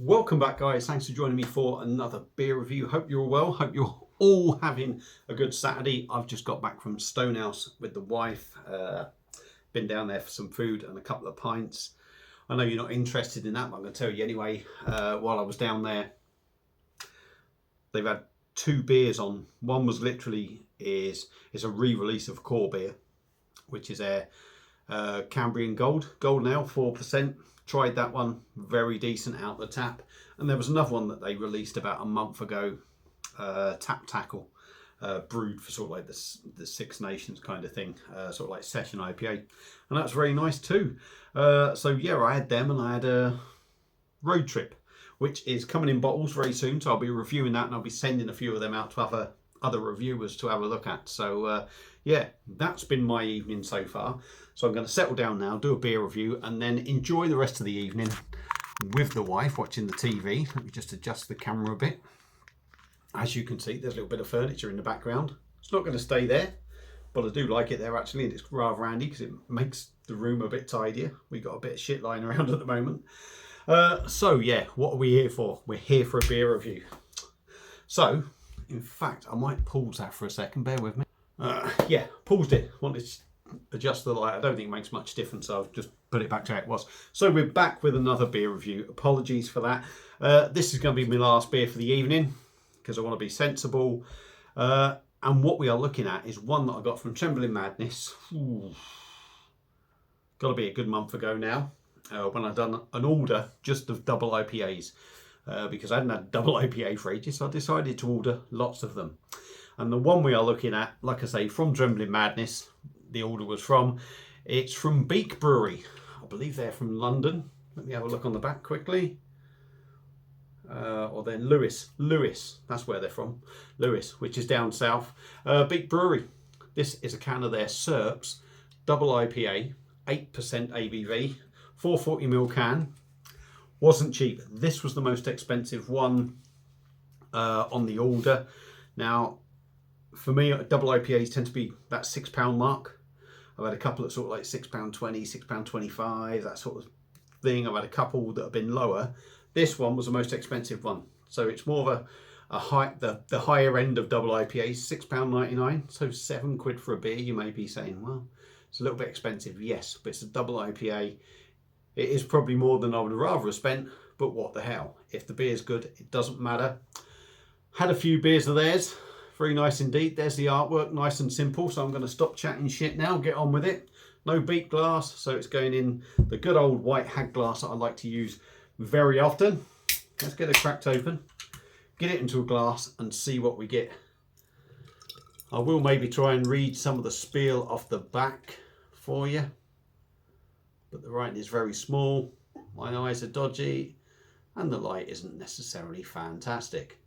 Welcome back, guys. Thanks for joining me for another beer review. Hope you're all well. Hope you're all having a good Saturday. I've just got back from Stonehouse with the wife. Been down there for some food and a couple of pints. I know you're not interested in that, but I'm going to tell you anyway. While I was down there, they've had two beers on. One was literally is a re-release of core beer, which is their Cambrian Gold Ale, 4%. Tried that one, very decent out the tap. And there was another one that they released about a month ago, Tap Tackle, brewed for sort of like the Six Nations kind of thing, sort of like session IPA. And that's very nice too. So yeah, I had them, and I had a Road Trip, which is coming in bottles very soon. So I'll be reviewing that, and I'll be sending a few of them out to other reviewers to have a look at. So yeah, that's been my evening so far. So I'm going to settle down now, do a beer review, and then enjoy the rest of the evening with the wife watching the TV. Let me just adjust the camera a bit. As you can see, there's a little bit of furniture in the background. It's not going to stay there, but I do like it there actually, and it's rather handy because it makes the room a bit tidier. We've got a bit of shit lying around at the moment. So yeah, what are we here for? We're here for a beer review. So, in fact, I might pause that for a second, bear with me. Yeah, paused it. Wanted to adjust the light. I don't think it makes much difference, so I've just put it back to how it was. So we're back with another beer review. Apologies for that. This is going to be my last beer for the evening because I want to be sensible. And what we are looking at is one that I got from Trembling Madness. Got to be a good month ago now, when I'd done an order just of double IPAs. Because I hadn't had double IPA for ages, so I decided to order lots of them. And the one we are looking at, like I say, from Trembling Madness, the order was from, it's from Beak Brewery. I believe they're from London. Let me have a look on the back quickly. Or then Lewis, that's where they're from. Lewis, which is down south. Beak Brewery. This is a can of their Surps double IPA, 8% ABV, 440ml can. Wasn't cheap. This was the most expensive one on the order. Now, for me, double IPAs tend to be that £6 mark. I've had a couple at sort of like £6.20, £6.25, that sort of thing. I've had a couple that have been lower. This one was the most expensive one. So it's more of the higher end of double IPAs, £6.99. So £7 for a beer. You may be saying, well, it's a little bit expensive. Yes, but it's a double IPA. It is probably more than I would rather have spent, but what the hell? If the beer's good, it doesn't matter. Had a few beers of theirs. Very nice indeed. There's the artwork, nice and simple. So I'm going to stop chatting shit now, get on with it. No Beak glass, so it's going in the good old white hag glass that I like to use very often. Let's get it cracked open, get it into a glass and see what we get. I will maybe try and read some of the spiel off the back for you, but the writing is very small. My eyes are dodgy and the light isn't necessarily fantastic.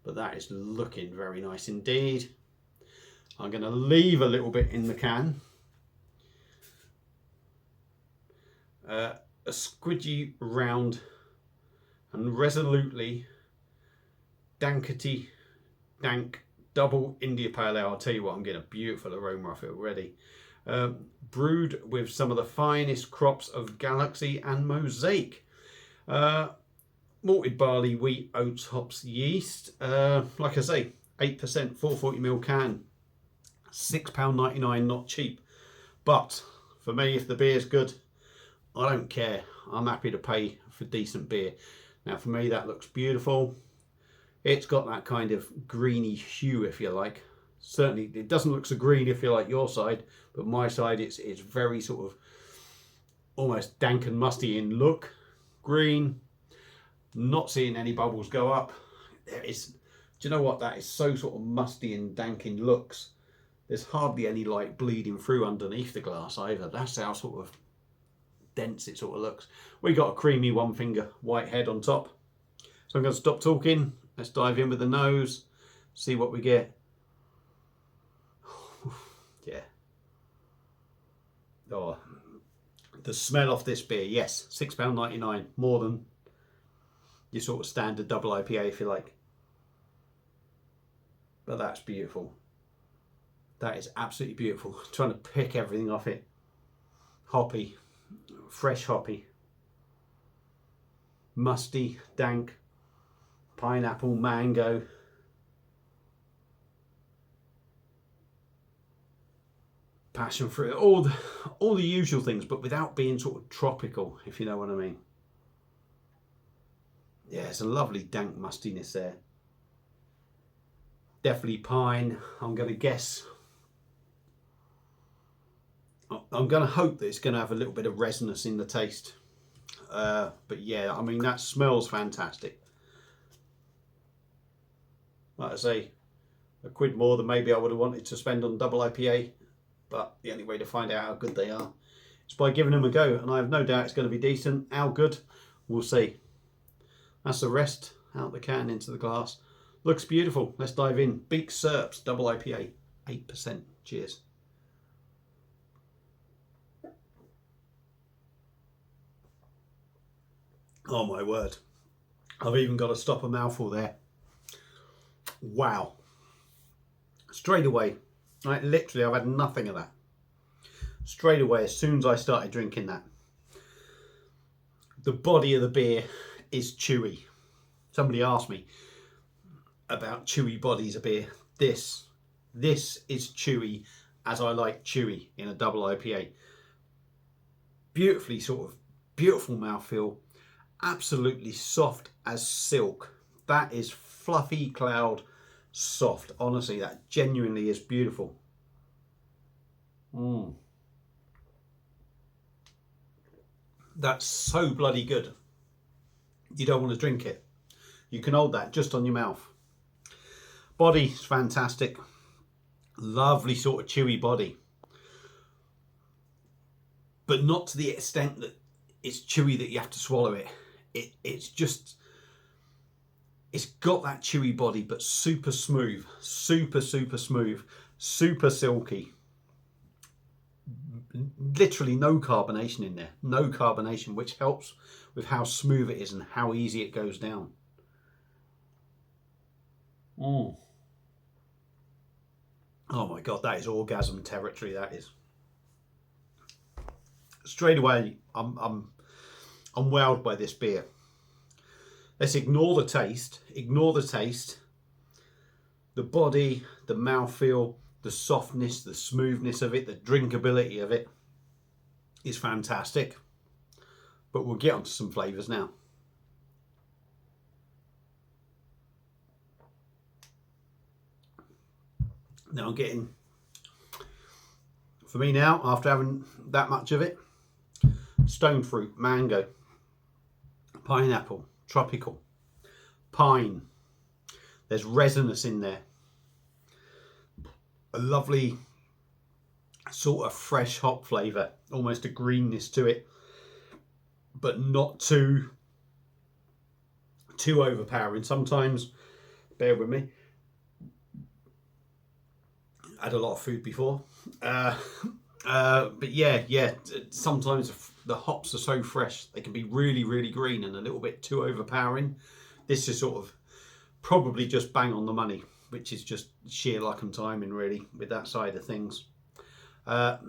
But that is looking very nice indeed. I'm going to leave a little bit in the can. A squidgy, round and resolutely dankety dank double India Pale Ale. I'll tell you what, I'm getting a beautiful aroma off it already. Brewed with some of the finest crops of Galaxy and Mosaic. Malted barley, wheat, oats, hops, yeast. Like I say, 8%, 440ml can. £6.99, not cheap. But for me, if the beer's good, I don't care. I'm happy to pay for decent beer. Now for me, that looks beautiful. It's got that kind of greeny hue, if you like. Certainly, it doesn't look so green if you like your side, but my side, it's very sort of almost dank and musty in look. Green. Not seeing any bubbles go up. There is, do you know what? That is so sort of musty and dank in looks. There's hardly any light bleeding through underneath the glass either. That's how sort of dense it sort of looks. We got a creamy one finger white head on top. So I'm going to stop talking. Let's dive in with the nose. See what we get. Yeah. Oh, the smell of this beer. Yes, £6.99, more than your sort of standard double IPA, if you like. But that's beautiful. That is absolutely beautiful. Trying to pick everything off it. Hoppy, fresh hoppy. musty, dank, pineapple, mango. Passion fruit, all the usual things, but without being sort of tropical, if you know what I mean. Yeah, it's a lovely dank mustiness there. Definitely pine. I'm going to guess. I'm going to hope that it's going to have a little bit of resinous in the taste. But yeah, I mean, that smells fantastic. Like I say, a quid more than maybe I would have wanted to spend on double IPA. But the only way to find out how good they are is by giving them a go. And I have no doubt it's going to be decent. How good? We'll see. That's the rest out the can into the glass. Looks beautiful. Let's dive in. Beak Surps double IPA, 8%. Cheers. Oh my word. I've even got to stop a mouthful there. Wow. Straight away. Right, literally, I've had nothing of that. Straight away, as soon as I started drinking that. The body of the beer is chewy. Somebody asked me about chewy bodies of beer. This is chewy as I like chewy in a double IPA. Beautifully sort of beautiful mouthfeel. Absolutely soft as silk. That is fluffy cloud soft. Honestly, that genuinely is beautiful. That's so bloody good. You don't want to drink it. You can hold that just on your mouth. Body's fantastic. Lovely sort of chewy body. But not to the extent that it's chewy that you have to swallow it. It's just, it's got that chewy body, but super smooth, super smooth, super silky. Literally no carbonation in there, no carbonation, which helps with how smooth it is and how easy it goes down. Oh my God, that is orgasm territory. That is. Straight away, I'm wowed by this beer. Let's ignore the taste. Ignore the taste. The body, the mouthfeel, the softness, the smoothness of it, the drinkability of it is fantastic. But we'll get onto some flavours now. Now I'm getting, for me now, after having that much of it, stone fruit, mango, pineapple, tropical, pine. There's resinous in there. A lovely sort of fresh hop flavour, almost a greenness to it, but not too overpowering. Sometimes, bear with me, I had a lot of food before, but yeah, sometimes the hops are so fresh they can be really green and a little bit too overpowering. This is sort of probably just bang on the money, which is just sheer luck and timing really with that side of things. The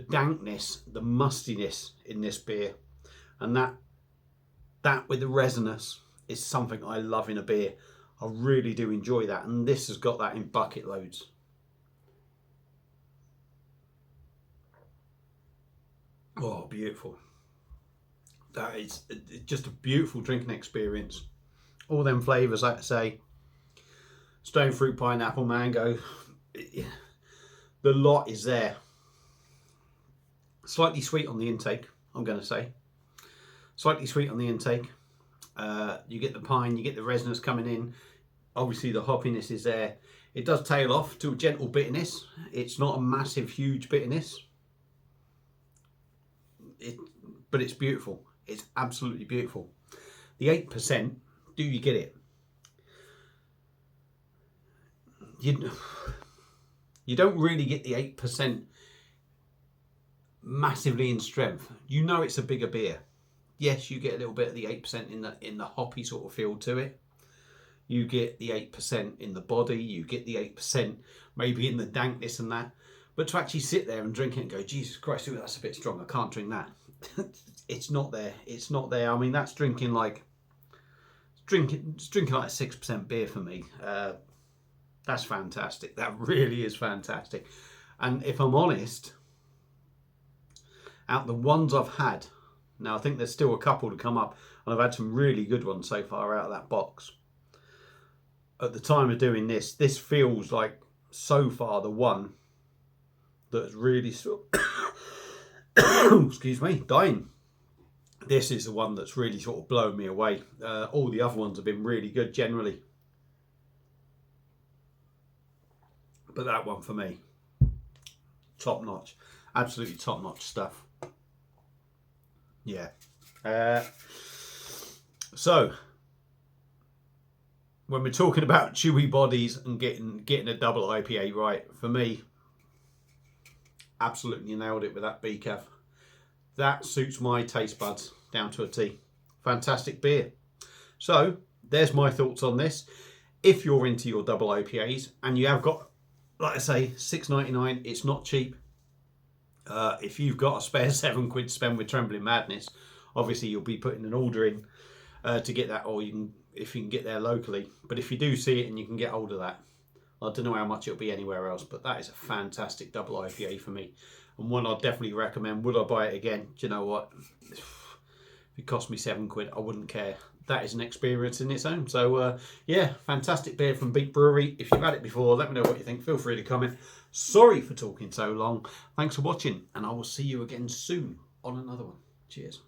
dankness, the mustiness in this beer, and that with the resinous is something I love in a beer. I really do enjoy that, and this has got that in bucket loads. Oh, beautiful. That is just a beautiful drinking experience. All them flavours, like I say, stone fruit, pineapple, mango, the lot is there. Slightly sweet on the intake, I'm going to say. Slightly sweet on the intake. You get the pine, you get the resinous coming in. Obviously the hoppiness is there. It does tail off to a gentle bitterness. It's not a massive, huge bitterness. But it's beautiful. It's absolutely beautiful. The 8%, do you get it? You don't really get the 8% massively in strength. You know it's a bigger beer. Yes, you get a little bit of the 8% in the hoppy sort of feel to it. You get the 8% in the body. You get the 8% maybe in the dankness and that. But to actually sit there and drink it and go, Jesus Christ, ooh, that's a bit strong, I can't drink that. it's not there. It's not there. I mean, that's drinking like drinking like 6% beer for me. That's fantastic. That really is fantastic. And if I'm honest, out the ones I've had, now I think there's still a couple to come up, and I've had some really good ones so far out of that box. At the time of doing this feels like so far the one that's really excuse me, dying. This is the one that's really sort of blown me away. All the other ones have been really good generally, but that one for me, top notch, absolutely top notch stuff. Yeah. So when we're talking about chewy bodies and getting a double IPA right, for me, absolutely nailed it with that Beak. That suits my taste buds down to a T. Fantastic beer. So there's my thoughts on this. If you're into your double IPAs and you have got, like I say, $6.99, it's not cheap. If you've got a spare £7 to spend with Trembling Madness, obviously you'll be putting an order in to get that, or you can, if you can get there locally. But if you do see it and you can get hold of that, I don't know how much it'll be anywhere else, but that is a fantastic double IPA for me, and one I'd definitely recommend. Would I buy it again? Do you know what? If it cost me £7, I wouldn't care. That is an experience in its own. So yeah, fantastic beer from Beak Brewery. If you've had it before, let me know what you think. Feel free to comment. Sorry for talking so long. Thanks for watching, and I will see you again soon on another one. Cheers.